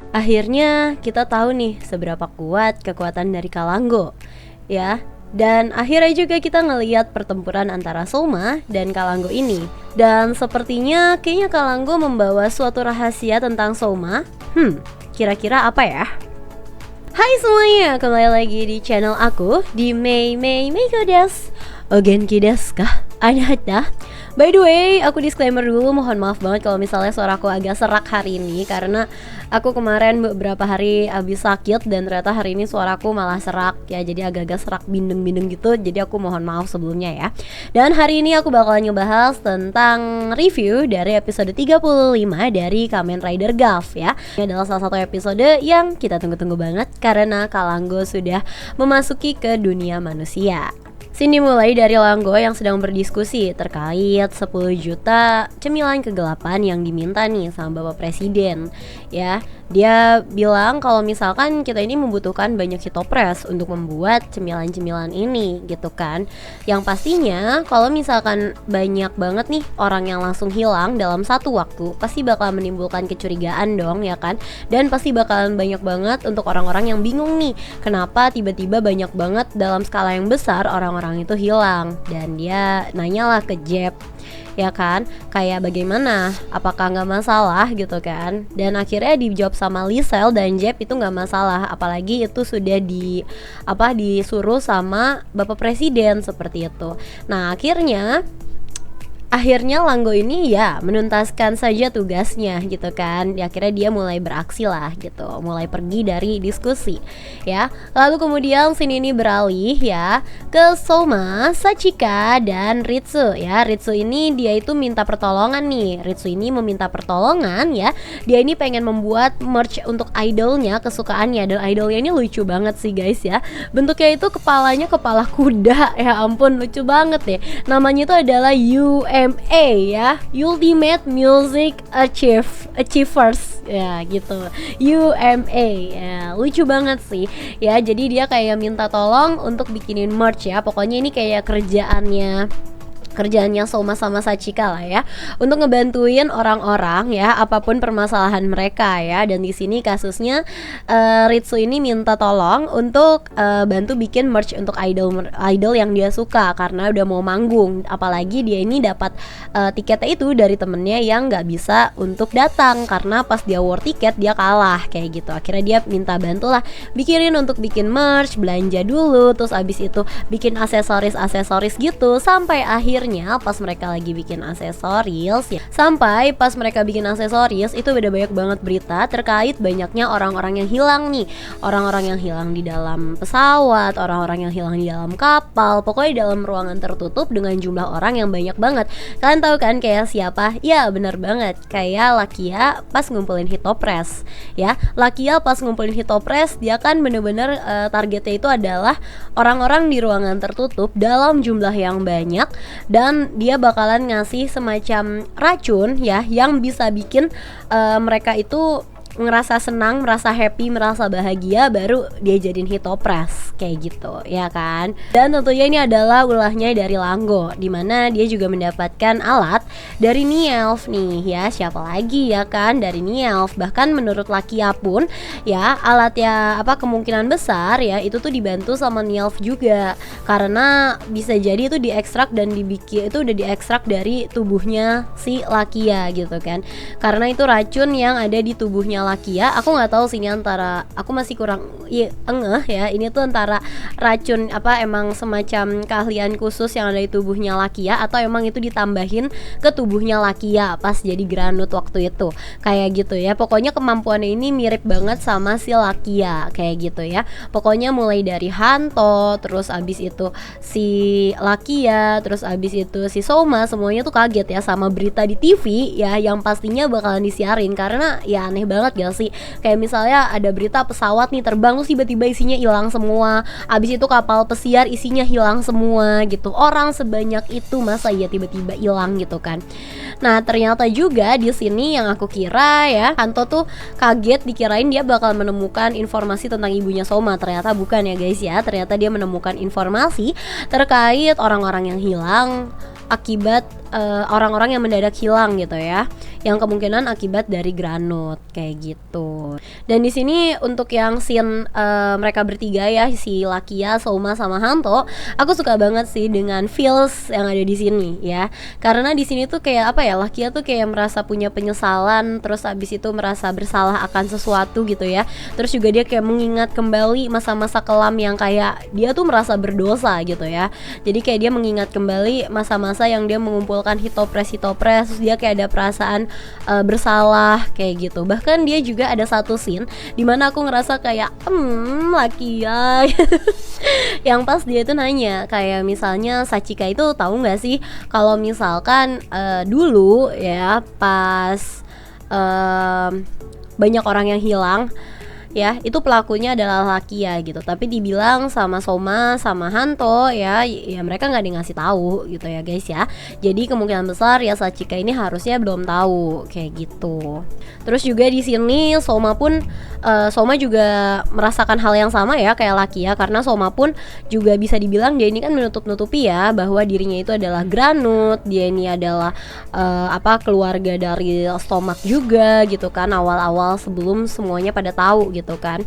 Akhirnya kita tahu nih seberapa kuat kekuatan dari Kalanggo, ya. Dan akhirnya juga kita ngelihat pertempuran antara Soma dan Kalanggo ini. Dan sepertinya kayaknya Kalanggo membawa suatu rahasia tentang Soma. Kira-kira apa ya? Hai semuanya, kembali lagi di channel aku di Mei Meiko desu. Ogenki desu ka? Anata? By the way, aku disclaimer dulu, mohon maaf banget kalau misalnya suaraku agak serak hari ini, karena aku kemarin beberapa hari habis sakit dan ternyata hari ini suaraku malah serak ya, jadi agak-agak serak bindeng-bindeng gitu. Jadi aku mohon maaf sebelumnya ya. Dan hari ini aku bakalan ngebahas tentang review dari episode 35 dari Kamen Rider Golf ya. Ini adalah salah satu episode yang kita tunggu-tunggu banget karena Kalanggo sudah memasuki ke dunia manusia. Scene dimulai dari Langgo yang sedang berdiskusi terkait 10 juta cemilan kegelapan yang diminta nih sama Bapak Presiden. Ya, dia bilang kalau misalkan kita ini membutuhkan banyak hitopres untuk membuat cemilan-cemilan ini gitu kan. Yang pastinya kalau misalkan banyak banget nih orang yang langsung hilang dalam satu waktu, pasti bakal menimbulkan kecurigaan dong ya kan. Dan pasti bakalan banyak banget untuk orang-orang yang bingung nih, kenapa tiba-tiba banyak banget dalam skala yang besar orang-orang itu hilang. Dan dia nanyalah ke Jeb ya kan, kayak bagaimana, apakah nggak masalah gitu kan. Dan akhirnya dijawab sama Lisel dan Jeb itu nggak masalah, apalagi itu sudah disuruh sama Bapak Presiden seperti itu. Nah akhirnya Langgo ini ya menuntaskan saja tugasnya gitu kan. Akhirnya dia mulai beraksi lah gitu, mulai pergi dari diskusi ya. Lalu kemudian scene ini beralih ya ke Soma, Sachika, dan Ritsu ya. Ritsu ini dia itu minta pertolongan nih. Ritsu ini meminta pertolongan ya. Dia ini pengen membuat merch untuk idolnya kesukaannya. Dan idolnya ini lucu banget sih guys ya. Bentuknya itu kepalanya kepala kuda, ya ampun lucu banget deh. Namanya itu adalah UMA ya, Ultimate Music Achievers ya gitu, UMA ya, lucu banget sih ya. Jadi dia kayak minta tolong untuk bikinin merch ya. Pokoknya ini kayak kerjaannya Soma sama Sachika lah ya, untuk ngebantuin orang-orang ya apapun permasalahan mereka ya. Dan di sini kasusnya Ritsu ini minta tolong untuk bantu bikin merch untuk idol yang dia suka karena udah mau manggung. Apalagi dia ini dapat tiketnya itu dari temennya yang nggak bisa untuk datang karena pas dia war tiket dia kalah kayak gitu. Akhirnya dia minta bantulah bikin merch, belanja dulu, terus abis itu bikin aksesoris gitu. Sampai akhirnya pas mereka lagi bikin aksesoris ya, sampai pas mereka bikin aksesoris itu udah banyak banget berita terkait banyaknya orang-orang yang hilang nih. Orang-orang yang hilang di dalam pesawat, orang-orang yang hilang di dalam kapal, pokoknya dalam ruangan tertutup dengan jumlah orang yang banyak banget. Kalian tahu kan kayak siapa? Ya benar banget, kayak Lakia pas ngumpulin hitopres ya. Lakia pas ngumpulin hitopres dia kan bener-bener targetnya itu adalah orang-orang di ruangan tertutup dalam jumlah yang banyak. Dan dia bakalan ngasih semacam racun ya yang bisa bikin mereka itu ngerasa senang, merasa happy, merasa bahagia, baru dia jadiin hitopres kayak gitu ya kan. Dan tentunya ini adalah ulahnya dari Langgo, dimana dia juga mendapatkan alat dari Nielf nih ya. Siapa lagi ya kan, dari Nielf. Bahkan menurut Lakia pun ya alatnya kemungkinan besar ya itu tuh dibantu sama Nielf juga, karena bisa jadi itu diekstrak dan dibikin itu udah diekstrak dari tubuhnya si Lakia gitu kan. Karena itu racun yang ada di tubuhnya Lakia. Aku nggak tahu sih ini antara, aku masih kurang ngeh ya, ini tuh antara racun emang semacam keahlian khusus yang ada di tubuhnya Lakia atau emang itu ditambahin ke tubuhnya Lakia pas jadi granut waktu itu kayak gitu ya. Pokoknya kemampuannya ini mirip banget sama si Lakia kayak gitu ya. Pokoknya mulai dari Hanto, terus abis itu si Lakia, terus abis itu si Soma, semuanya tuh kaget ya sama berita di TV ya yang pastinya bakalan disiarin. Karena ya aneh banget gak sih, kayak misalnya ada berita pesawat nih terbang terus tiba-tiba isinya hilang semua, abis itu kapal pesiar isinya hilang semua gitu. Orang sebanyak itu masa ya tiba-tiba hilang gitu kan. Nah ternyata juga di sini yang aku kira ya, Hanto tuh kaget dikirain dia bakal menemukan informasi tentang ibunya Soma. Ternyata bukan ya guys ya, ternyata dia menemukan informasi terkait orang-orang yang hilang akibat orang-orang yang mendadak hilang gitu ya. yang kemungkinan akibat dari granut kayak gitu. Dan di sini untuk yang scene mereka bertiga ya, si Lakia, Soma sama Hanto, aku suka banget sih dengan feels yang ada di sini ya. Karena di sini tuh kayak apa ya, Lakia tuh kayak merasa punya penyesalan, terus abis itu merasa bersalah akan sesuatu gitu ya. Terus juga dia kayak mengingat kembali masa-masa kelam yang kayak dia tuh merasa berdosa gitu ya. Jadi kayak dia mengingat kembali masa-masa yang dia mengumpulkan hitopres, terus dia kayak ada perasaan bersalah kayak gitu. Bahkan dia juga ada satu scene dimana aku ngerasa kayak Lakia yang pas dia itu nanya kayak misalnya Sachika itu tahu nggak sih kalau misalkan dulu ya pas banyak orang yang hilang ya, itu pelakunya adalah Lakia gitu. Tapi dibilang sama Soma sama Hanto ya mereka nggak ngasih tahu gitu ya guys ya. Jadi kemungkinan besar ya Sachika ini harusnya belum tahu kayak gitu. Terus juga di sini Soma juga merasakan hal yang sama ya kayak Lakia, karena Soma pun juga bisa dibilang dia ini kan menutup-nutupi ya bahwa dirinya itu adalah granut, dia ini adalah keluarga dari Stomak juga gitu kan, awal-awal sebelum semuanya pada tahu gitu kan.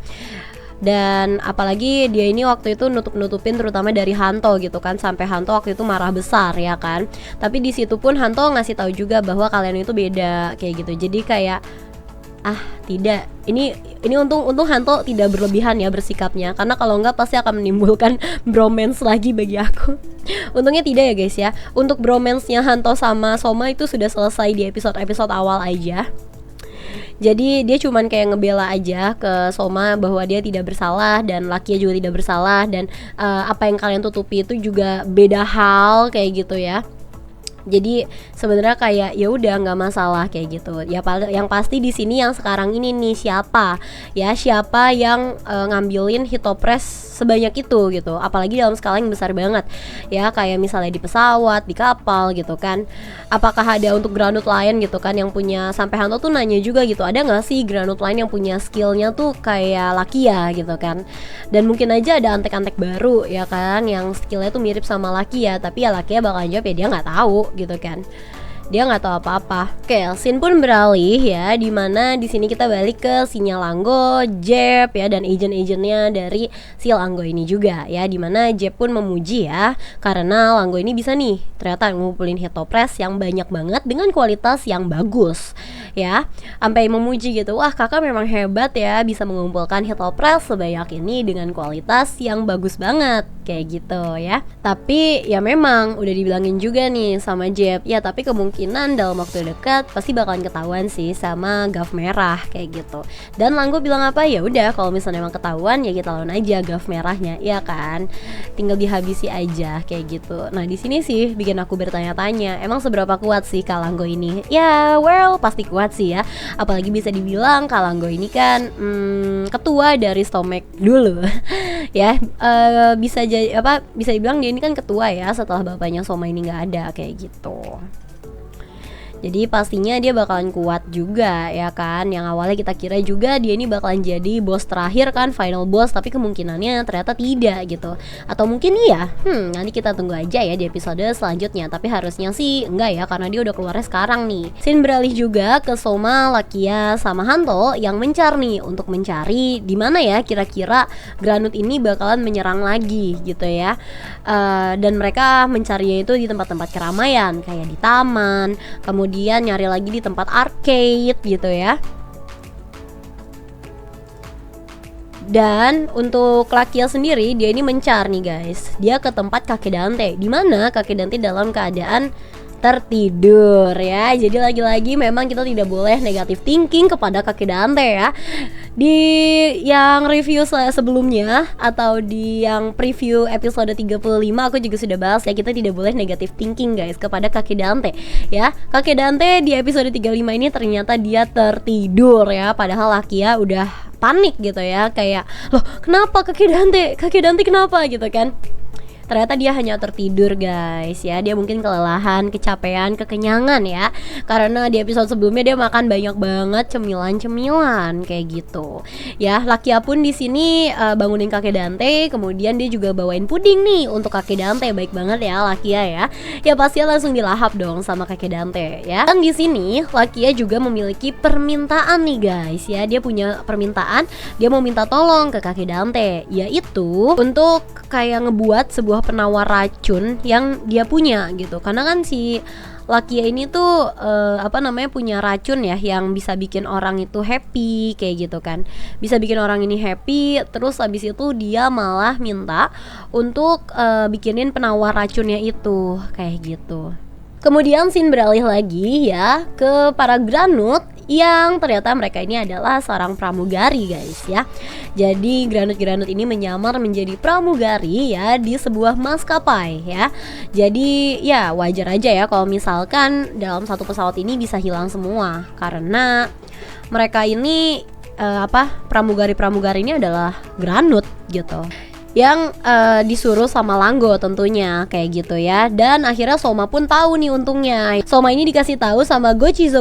Dan apalagi dia ini waktu itu nutup-nutupin terutama dari Hanto gitu kan, sampai Hanto waktu itu marah besar ya kan. Tapi di situ pun Hanto ngasih tahu juga bahwa kalian itu beda kayak gitu. Jadi kayak tidak, ini untung Hanto tidak berlebihan ya bersikapnya, karena kalau enggak pasti akan menimbulkan bromance lagi bagi aku. Untungnya tidak ya guys ya. Untuk bromance-nya Hanto sama Soma itu sudah selesai di episode awal aja. Jadi dia cuman kayak ngebela aja ke Soma bahwa dia tidak bersalah dan Lakia juga tidak bersalah, dan apa yang kalian tutupi itu juga beda hal kayak gitu ya. Jadi sebenarnya kayak ya udah nggak masalah kayak gitu. Ya yang pasti di sini yang sekarang ini nih siapa yang ngambilin hitopres sebanyak itu gitu. Apalagi dalam skala yang besar banget. Ya kayak misalnya di pesawat, di kapal gitu kan. Apakah ada untuk granut lain gitu kan yang punya, sampai Hanto tuh nanya juga gitu, ada nggak sih granut lain yang punya skillnya tuh kayak Lakia gitu kan. Dan mungkin aja ada antek-antek baru ya kan yang skillnya tuh mirip sama Lakia, tapi ya Lakia bakal jawab ya dia nggak tahu gitu kan, dia nggak tahu apa-apa. Oke, scene pun beralih ya, dimana di sini kita balik ke sinyal Langgo, Jep ya, dan agent-agentnya dari si Langgo ini juga ya, dimana Jep pun memuji ya karena Langgo ini bisa nih ternyata ngumpulin hitopres yang banyak banget dengan kualitas yang bagus ya, sampai memuji gitu, wah kakak memang hebat ya bisa mengumpulkan hitopres sebanyak ini dengan kualitas yang bagus banget kayak gitu ya. Tapi ya memang udah dibilangin juga nih sama Jep ya, tapi kemungkinan dalam waktu dekat pasti bakalan ketahuan sih sama Gav merah kayak gitu. Dan Langgo bilang apa, ya udah kalau misalnya emang ketahuan ya kita lawan aja Gav merahnya ya kan, tinggal dihabisi aja kayak gitu. Nah di sini sih bikin aku bertanya-tanya, emang seberapa kuat sih Kak Langgo ini? Ya well pasti kuat sih ya, apalagi bisa dibilang Kak Langgo ini kan ketua dari Stomak dulu ya, bisa dibilang dia ini kan ketua ya setelah bapaknya Soma ini nggak ada kayak gitu. Jadi pastinya dia bakalan kuat juga ya kan. Yang awalnya kita kira juga dia ini bakalan jadi bos terakhir kan, final boss, tapi kemungkinannya ternyata tidak gitu. Atau mungkin iya, nanti kita tunggu aja ya di episode selanjutnya. Tapi harusnya sih enggak ya, karena dia udah keluarnya sekarang nih. Scene beralih juga ke Soma, Lakia, sama Hanto yang mencar nih untuk mencari di mana ya kira-kira granut ini bakalan menyerang lagi gitu ya. Dan mereka mencarinya itu di tempat-tempat keramaian kayak di taman, kemudian nyari lagi di tempat arcade gitu ya. Dan untuk Lakia sendiri dia ini mencar nih guys, dia ke tempat kakek Dante, di mana kakek Dante dalam keadaan tertidur ya. Jadi lagi-lagi memang kita tidak boleh negatif thinking kepada kakek Dante ya. Di yang review sebelumnya atau di yang preview episode 35 aku juga sudah bahas ya, kita tidak boleh negatif thinking guys kepada kakek Dante ya. Kakek Dante di episode 35 ini ternyata dia tertidur ya, padahal Lakia udah panik gitu ya, kayak loh kenapa kakek Dante kenapa gitu kan. ternyata dia hanya tertidur guys ya. Dia mungkin kelelahan, kecapean, kekenyangan ya, karena di episode sebelumnya dia makan banyak banget cemilan-cemilan kayak gitu ya. Lakia pun di sini bangunin kakek Dante, kemudian dia juga bawain puding nih untuk kakek Dante. Baik banget ya Lakia ya. Ya pasti langsung dilahap dong sama kakek Dante ya. Dan di sini Lakia juga memiliki permintaan nih guys ya. Dia punya permintaan, dia mau minta tolong ke kakek Dante, yaitu untuk kayak ngebuat sebuah penawar racun yang dia punya gitu. Karena kan si Lakia ini tuh punya racun ya yang bisa bikin orang itu happy kayak gitu kan. Bisa bikin orang ini happy, terus habis itu dia malah minta untuk bikinin penawar racunnya itu kayak gitu. Kemudian scene beralih lagi ya ke para Granut yang ternyata mereka ini adalah seorang pramugari guys ya. Jadi Granut-Granut ini menyamar menjadi pramugari ya di sebuah maskapai ya. Jadi ya wajar aja ya kalau misalkan dalam satu pesawat ini bisa hilang semua, karena mereka ini pramugari-pramugari ini adalah Granut gitu, yang disuruh sama Langgo tentunya kayak gitu ya. Dan akhirnya Soma pun tahu nih untungnya. Soma ini dikasih tahu sama Gochizo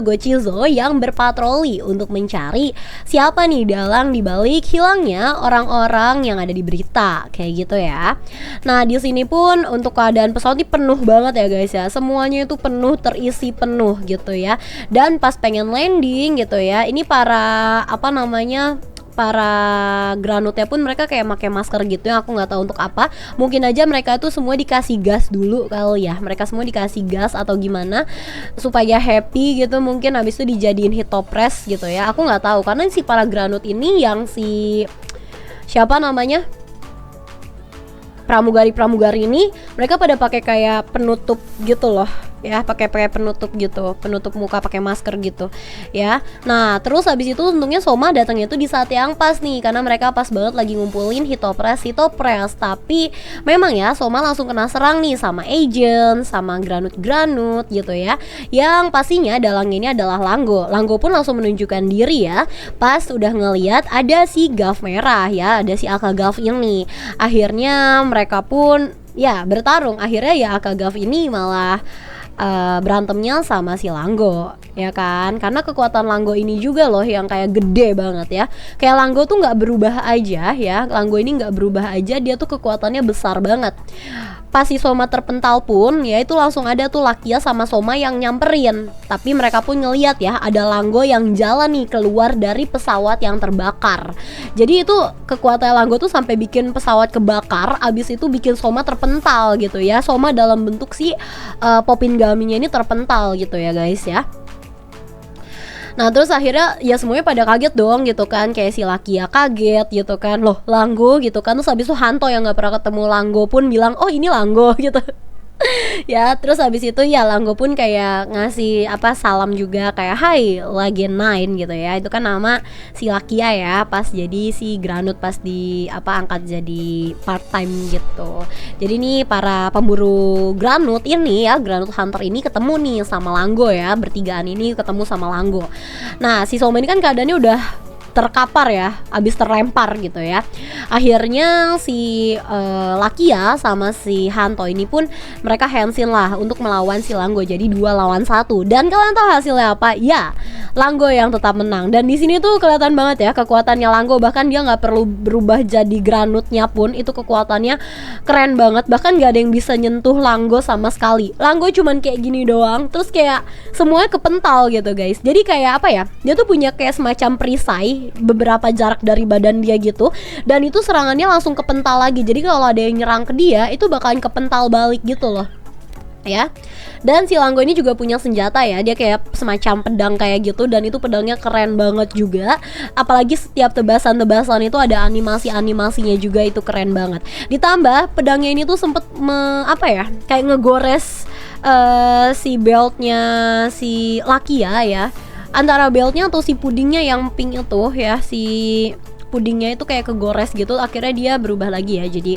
yang berpatroli untuk mencari siapa nih dalang dibalik hilangnya orang-orang yang ada di berita kayak gitu ya. Nah di sini pun untuk keadaan pesawat ini penuh banget ya guys ya. Semuanya itu penuh, terisi penuh gitu ya. Dan pas pengen landing gitu ya, ini para Granutnya pun mereka kayak pakai masker gitu yang aku nggak tahu untuk apa. Mungkin aja mereka tuh semua dikasih gas dulu kali ya. Mereka semua dikasih gas atau gimana supaya happy gitu. Mungkin habis itu dijadiin hitopres gitu ya. Aku nggak tahu karena si para Granut ini yang pramugari ini mereka pada pakai kayak penutup gitu loh ya, pakai penutup gitu, penutup muka pakai masker gitu ya. Nah terus habis itu untungnya Soma datangnya itu di saat yang pas nih, karena mereka pas banget lagi ngumpulin hitopres. Tapi memang ya Soma langsung kena serang nih sama agent, sama Granut gitu ya, yang pastinya dalangnya ini adalah Langgo pun langsung menunjukkan diri ya pas udah ngeliat ada si Gav merah ya, ada si Aka Gav ini. Akhirnya mereka pun ya bertarung. Akhirnya ya Aka Gav ini malah berantemnya sama si Langgo ya kan, karena kekuatan Langgo ini juga loh yang kayak gede banget ya. Kayak Langgo tuh nggak berubah aja ya, Langgo ini nggak berubah aja, dia tuh kekuatannya besar banget. Pas si Soma terpental pun ya itu langsung ada tuh Lakia sama Soma yang nyamperin. Tapi mereka pun ngeliat ya ada Langgo yang jalan nih keluar dari pesawat yang terbakar. Jadi itu kekuatan Langgo tuh sampai bikin pesawat kebakar, abis itu bikin Soma terpental gitu ya. Soma dalam bentuk si Popin Gaminya ini terpental gitu ya guys ya. Nah terus akhirnya ya semuanya pada kaget dong gitu kan, kayak si Lakia kaget gitu kan, loh Langgo gitu kan. Terus habis itu Hanto yang gak pernah ketemu Langgo pun bilang oh ini Langgo gitu ya. Terus habis itu ya Langgo pun kayak ngasih salam juga kayak hai Lagen 9 gitu ya. Itu kan nama si Lakia ya pas jadi si Granut, pas angkat jadi part time gitu. Jadi nih para pemburu Granut ini ya, Granut Hunter ini ketemu nih sama Langgo ya, bertigaan ini ketemu sama Langgo. Nah si Soma ini kan keadaannya udah terkapar ya, abis terlempar gitu ya. Akhirnya si Lakia sama si Hanto ini pun mereka handsin lah untuk melawan si Langgo, jadi 2 lawan 1. Dan kalian tahu hasilnya apa? Ya, Langgo yang tetap menang. Dan di sini tuh kelihatan banget ya kekuatannya Langgo, bahkan dia nggak perlu berubah jadi Granutnya pun itu kekuatannya keren banget. Bahkan nggak ada yang bisa nyentuh Langgo sama sekali. Langgo cuman kayak gini doang, terus kayak semuanya kepental gitu guys. Jadi kayak dia tuh punya kayak semacam perisai beberapa jarak dari badan dia gitu, dan itu serangannya langsung kepental lagi. Jadi kalau ada yang nyerang ke dia itu bakalan kepental balik gitu loh ya. Dan si Langgo ini juga punya senjata ya, dia kayak semacam pedang kayak gitu, dan itu pedangnya keren banget juga. Apalagi setiap tebasan-tebasan itu ada animasi-animasinya juga, itu keren banget. Ditambah pedangnya ini tuh sempet kayak ngegores si beltnya si Lakia ya, antara beltnya atau si pudingnya yang pink itu ya, si pudingnya itu kayak kegores gitu, akhirnya dia berubah lagi ya jadi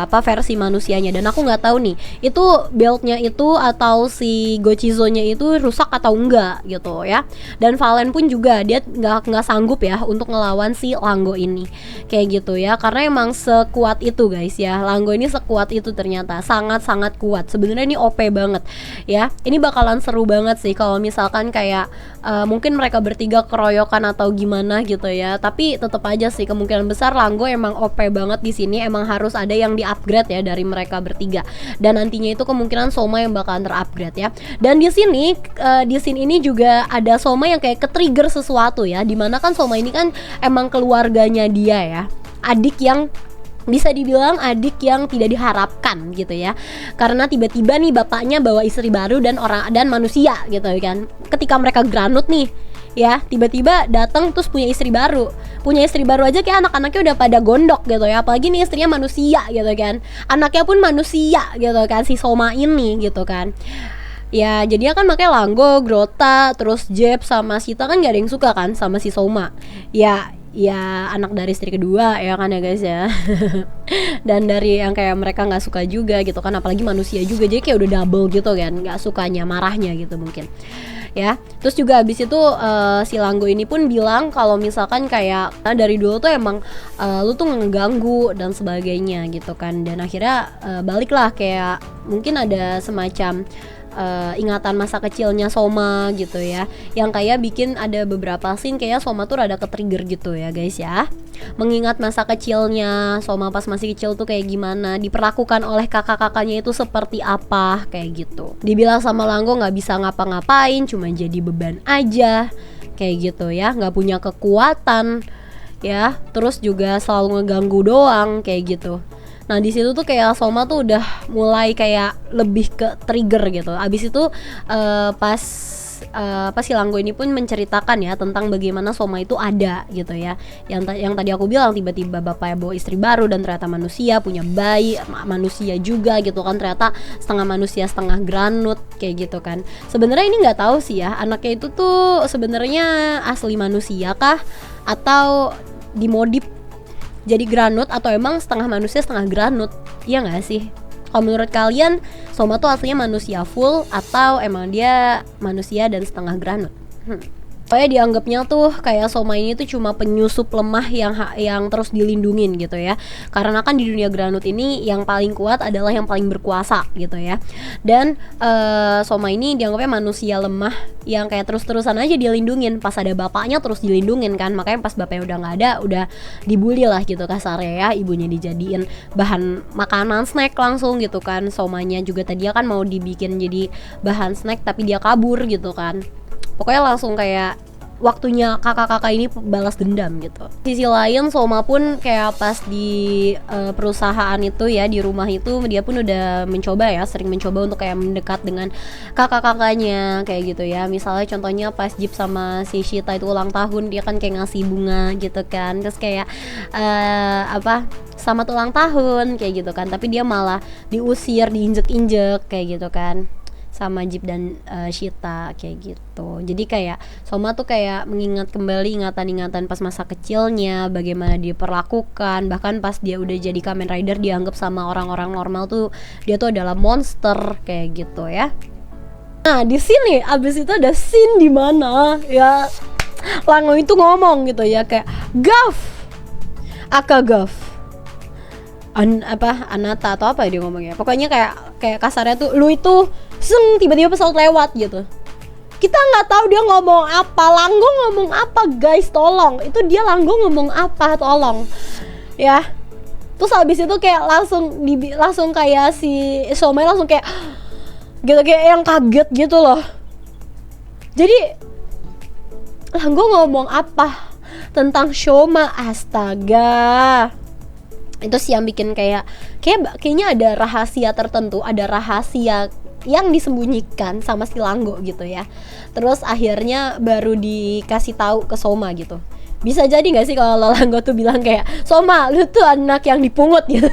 versi manusianya. Dan aku nggak tahu nih itu beltnya itu atau si Gochizo-nya itu rusak atau enggak gitu ya. Dan Valen pun juga dia nggak sanggup ya untuk ngelawan si Langgo ini kayak gitu ya, karena emang sekuat itu guys ya. Langgo ini sekuat itu ternyata, sangat kuat. Sebenarnya ini OP banget ya. Ini bakalan seru banget sih kalau misalkan kayak mungkin mereka bertiga keroyokan atau gimana gitu ya. Tapi tetap aja sih kemungkinan besar Langgo emang OP banget di sini. Emang harus ada yang di-upgrade ya dari mereka bertiga. Dan nantinya itu kemungkinan Soma yang bakalan ter-upgrade ya. Dan di sini di scene ini juga ada Soma yang kayak ke-trigger sesuatu ya. Dimana kan Soma ini kan emang keluarganya dia ya. Adik yang bisa dibilang adik yang tidak diharapkan gitu ya, karena tiba-tiba nih bapaknya bawa istri baru dan manusia gitu kan. Ketika mereka granut nih ya, tiba-tiba datang terus punya istri baru aja kayak anak-anaknya udah pada gondok gitu ya, apalagi nih istrinya manusia gitu kan, anaknya pun manusia gitu kan, si Soma ini gitu kan. Ya jadinya kan makanya Langgo, Grota, terus Jeb sama Sita kan gak ada yang suka kan sama si Soma. Ya anak dari istri kedua ya kan ya guys ya. Dan dari yang kayak mereka nggak suka juga gitu kan, apalagi manusia juga, jadi kayak udah double gitu kan, nggak sukanya, marahnya gitu mungkin ya. Terus juga abis itu si Langgo ini pun bilang kalau misalkan kayak dari dulu tuh emang lu tuh ngeganggu dan sebagainya gitu kan. Dan akhirnya baliklah kayak mungkin ada semacam ingatan masa kecilnya Soma gitu ya, yang kayak bikin ada beberapa scene kayak Soma tuh rada ke-trigger gitu ya guys ya. Mengingat masa kecilnya Soma pas masih kecil tuh kayak gimana, diperlakukan oleh kakak-kakaknya itu seperti apa kayak gitu. Dibilang sama Langgo nggak bisa ngapa-ngapain, cuma jadi beban aja kayak gitu ya, nggak punya kekuatan ya, terus juga selalu ngeganggu doang kayak gitu. Nah di situ tuh kayak Soma tuh udah mulai kayak lebih ke trigger gitu. Abis itu pas si Langgo ini pun menceritakan ya tentang bagaimana Soma itu ada gitu ya. Yang tadi aku bilang tiba-tiba bapaknya bawa istri baru dan ternyata manusia, punya bayi manusia juga gitu kan. Ternyata setengah manusia setengah granut kayak gitu kan. Sebenarnya ini nggak tahu sih ya, anaknya itu tuh sebenarnya asli manusia kah atau dimodif jadi granut, atau emang setengah manusia setengah granut, iya gak sih? Kalau menurut kalian Soma tuh aslinya manusia full atau emang dia manusia dan setengah granut? Pokoknya dianggapnya tuh kayak Soma ini tuh cuma penyusup lemah yang terus dilindungin gitu ya. Karena kan di dunia granut ini yang paling kuat adalah yang paling berkuasa gitu ya. Dan Soma ini dianggapnya manusia lemah yang kayak terus-terusan aja dilindungin. Pas ada bapaknya terus dilindungin kan. Makanya pas bapaknya udah gak ada, udah dibully lah gitu kasarnya ya. Ibunya dijadiin bahan makanan snack langsung gitu kan. Somanya juga tadinya kan mau dibikin jadi bahan snack tapi dia kabur gitu kan. Pokoknya langsung kayak waktunya kakak-kakak ini balas dendam gitu. Sisi lain Soma pun kayak pas di perusahaan itu ya, di rumah itu dia pun udah mencoba ya, sering mencoba untuk kayak mendekat dengan kakak-kakaknya kayak gitu ya. Misalnya contohnya pas Jeep sama si Shita itu ulang tahun, dia kan kayak ngasih bunga gitu kan. Terus kayak selamat ulang tahun kayak gitu kan. Tapi dia malah diusir, diinjek-injek kayak gitu kan sama Jeep dan Shita kayak gitu. Jadi kayak Soma tuh kayak mengingat kembali ingatan-ingatan pas masa kecilnya, bagaimana dia diperlakukan, bahkan pas dia udah jadi Kamen Rider dianggap sama orang-orang normal tuh dia tuh adalah monster kayak gitu ya. Nah di sini abis itu ada scene di mana ya Langgo itu ngomong gitu ya kayak Gaf, Akagaf, Anata atau apa ya dia ngomongnya. Pokoknya kayak kasarnya tuh lu itu tiba-tiba pesawat lewat gitu. Kita nggak tahu dia ngomong apa, Langgo ngomong apa guys, tolong. Itu dia Langgo ngomong apa, tolong. Ya. Terus habis itu kayak langsung kayak si Soma langsung kayak gitu, kayak yang kaget gitu loh. Jadi Langgo ngomong apa tentang Soma, astaga. Itu sih yang bikin kayaknya ada rahasia tertentu, ada rahasia yang disembunyikan sama si Langgo gitu ya. Terus akhirnya baru dikasih tahu ke Soma gitu. Bisa jadi nggak sih kalau Langgo tuh bilang kayak Soma, lu tuh anak yang dipungut gitu.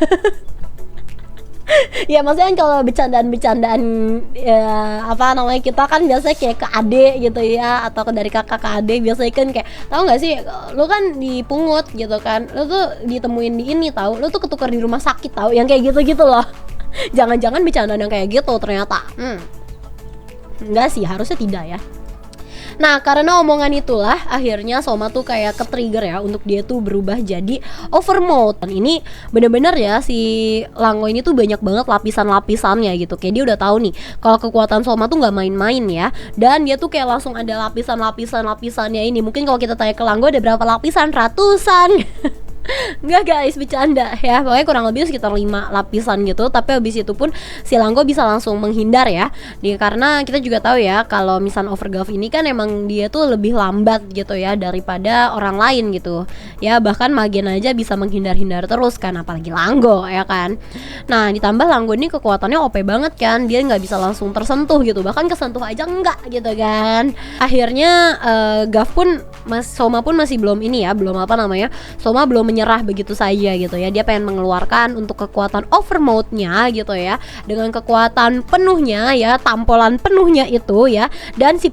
Ya maksudnya kan kalau bercandaan-bercandaan ya, apa namanya, kita kan biasanya kayak ke adik gitu ya, atau dari kakak ke adik biasanya kan kayak, tahu nggak sih lu kan dipungut gitu kan, lu tuh ditemuin di ini, tahu lu tuh ketukar di rumah sakit, tahu yang kayak gitu-gitu loh. Jangan-jangan bercandaan yang kayak gitu ternyata. Enggak sih, harusnya tidak ya. Nah, karena omongan itulah akhirnya Soma tuh kayak ke-trigger ya untuk dia tuh berubah jadi overmode. Dan ini bener-bener ya, si Langgo ini tuh banyak banget lapisan-lapisannya gitu. Kayak dia udah tahu nih kalau kekuatan Soma tuh nggak main-main ya. Dan dia tuh kayak langsung ada lapisan-lapisannya ini. Mungkin kalau kita tanya ke Langgo ada berapa lapisan? Ratusan. Enggak guys, bercanda ya. Pokoknya kurang lebih sekitar 5 lapisan gitu. Tapi habis itu pun si Langgo bisa langsung menghindar ya. Karena kita juga tahu ya, kalau misalnya Overgrowth ini kan emang dia tuh lebih lambat gitu ya daripada orang lain gitu. Ya bahkan Magen aja bisa menghindar-hindar terus kan, apalagi Langgo ya kan. Nah ditambah Langgo ini kekuatannya OP banget kan. Dia nggak bisa langsung tersentuh gitu. Bahkan kesentuh aja enggak gitu kan. Akhirnya Gav pun, Soma pun masih belum ini ya, belum apa namanya, Soma belum menyerah begitu saja gitu ya. Dia pengen mengeluarkan untuk kekuatan overmode-nya gitu ya, dengan kekuatan penuhnya ya, tampolan penuhnya itu ya. Dan si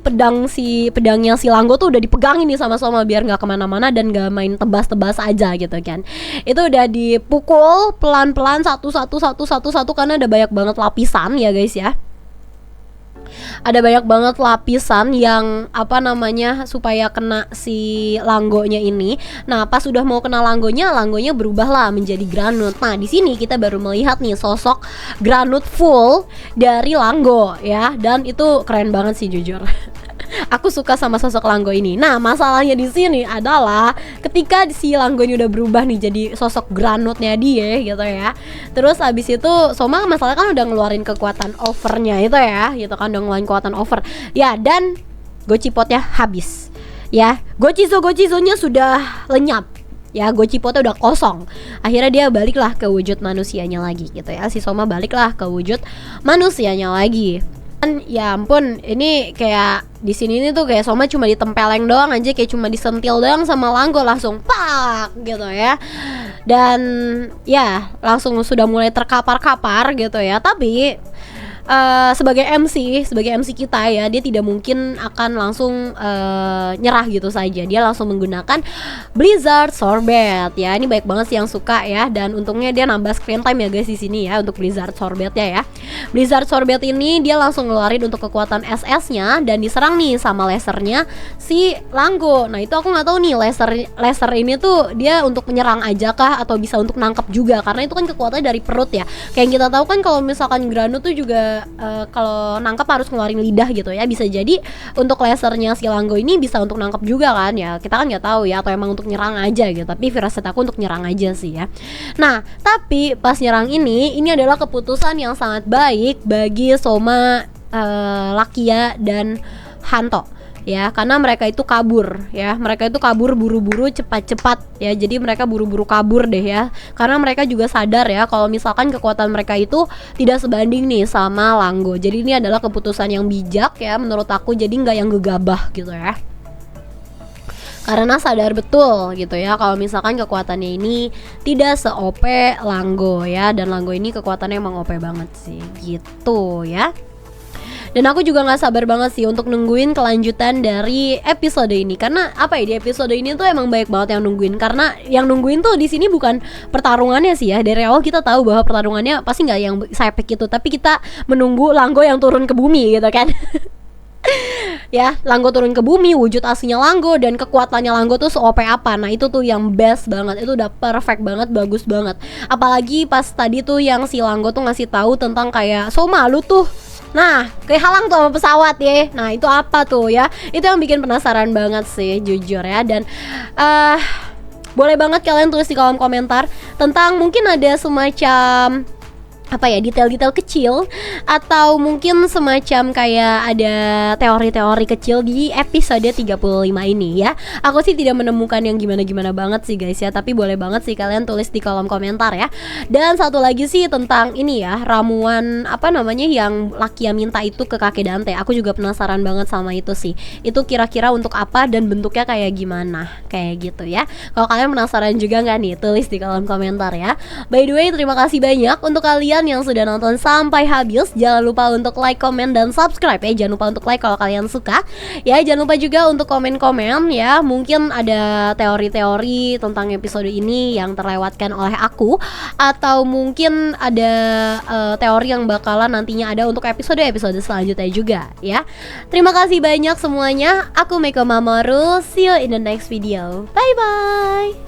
pedangnya si Langgo tuh udah dipegang ini sama Soma biar nggak kemana-mana dan nggak main tebas-tebas aja gitu kan. Itu udah dipukul pelan-pelan satu karena ada banyak banget lapisan ya guys ya. Ada banyak banget lapisan yang apa namanya supaya kena si Langgonya ini. Nah pas sudah mau kena Langgonya berubah lah menjadi Granut. Nah di sini kita baru melihat nih sosok Granut full dari Langgo ya, dan itu keren banget sih jujur. Aku suka sama sosok Langgo ini. Nah masalahnya di sini adalah ketika si Langgo ini udah berubah nih jadi sosok Granutnya dia gitu ya. Terus abis itu Soma masalahnya kan udah ngeluarin kekuatan overnya itu ya, gitu kan, udah ngeluarin kekuatan over. Ya dan Gochipotnya habis. Ya Gochizo-nya sudah lenyap. Ya Gochipotnya udah kosong. Akhirnya dia baliklah ke wujud manusianya lagi gitu ya. Si Soma baliklah ke wujud manusianya lagi. Ya ampun, ini kayak di sini ini tuh kayak Soma cuma ditempeleng doang aja, kayak cuma disentil doang sama Langgo langsung pak gitu ya. Dan ya langsung sudah mulai terkapar-kapar gitu ya. Tapi sebagai MC kita ya, dia tidak mungkin akan langsung nyerah gitu saja. Dia langsung menggunakan Blizzard Sorbet ya. Ini baik banget sih yang suka ya, dan untungnya dia nambah screen time ya guys di sini ya untuk Blizzard Sorbetnya ya. Blizzard Sorbet ini dia langsung ngeluarin untuk kekuatan SS-nya dan diserang nih sama lasernya si Langgo. Nah itu aku nggak tahu nih laser ini tuh dia untuk menyerang aja kah atau bisa untuk nangkep juga, karena itu kan kekuatannya dari perut ya. Kayak yang kita tahu kan kalau misalkan Granut tuh juga kalau nangkep harus ngeluarin lidah gitu ya. Bisa jadi untuk lasernya si Langgo ini bisa untuk nangkep juga kan ya. Kita kan nggak tahu ya, atau emang untuk nyerang aja gitu. Tapi firasat aku untuk nyerang aja sih ya. Nah tapi pas nyerang ini adalah keputusan yang sangat baik bagi Soma, Lakia dan Hanto ya, karena mereka itu kabur ya. Mereka itu kabur buru-buru cepat-cepat ya. Jadi mereka buru-buru kabur deh ya, karena mereka juga sadar ya kalau misalkan kekuatan mereka itu tidak sebanding nih sama Langgo. Jadi ini adalah keputusan yang bijak ya menurut aku. Jadi nggak yang gegabah gitu ya, karena sadar betul gitu ya kalau misalkan kekuatannya ini tidak se-OP Langgo ya. Dan Langgo ini kekuatannya emang OP banget sih gitu ya. Dan aku juga gak sabar banget sih untuk nungguin kelanjutan dari episode ini. Karena apa ya, di episode ini tuh emang banyak banget yang nungguin. Karena yang nungguin tuh di sini bukan pertarungannya sih ya. Dari awal kita tahu bahwa pertarungannya pasti gak yang sepek gitu, tapi kita menunggu Langgo yang turun ke bumi gitu kan. Ya, Langgo turun ke bumi, wujud aslinya Langgo dan kekuatannya Langgo tuh se-OP apa. Nah itu tuh yang best banget, itu udah perfect banget, bagus banget. Apalagi pas tadi tuh yang si Langgo tuh ngasih tahu tentang kayak, Soma lu tuh nah kayak halang tuh sama pesawat ya. Nah itu apa tuh ya, itu yang bikin penasaran banget sih jujur ya. Dan boleh banget kalian tulis di kolom komentar tentang mungkin ada semacam apa ya, detail-detail kecil atau mungkin semacam kayak ada teori-teori kecil di episode 35 ini ya. Aku sih tidak menemukan yang gimana-gimana banget sih guys ya, tapi boleh banget sih kalian tulis di kolom komentar ya. Dan satu lagi sih tentang ini ya, ramuan apa namanya yang Lakia minta itu ke kakek Dante. Aku juga penasaran banget sama itu sih. Itu kira-kira untuk apa dan bentuknya kayak gimana, kayak gitu ya. Kalau kalian penasaran juga nggak nih, tulis di kolom komentar ya. By the way, terima kasih banyak untuk kalian kalian yang sudah nonton sampai habis. Jangan lupa untuk like, comment, dan subscribe ya. Jangan lupa untuk like kalau kalian suka ya. Jangan lupa juga untuk komen-komen ya. Mungkin ada teori-teori tentang episode ini yang terlewatkan oleh aku, atau mungkin ada teori yang bakalan nantinya ada untuk episode-episode selanjutnya juga ya. Terima kasih banyak semuanya. Aku Meiko Mamoru. See you in the next video. Bye bye.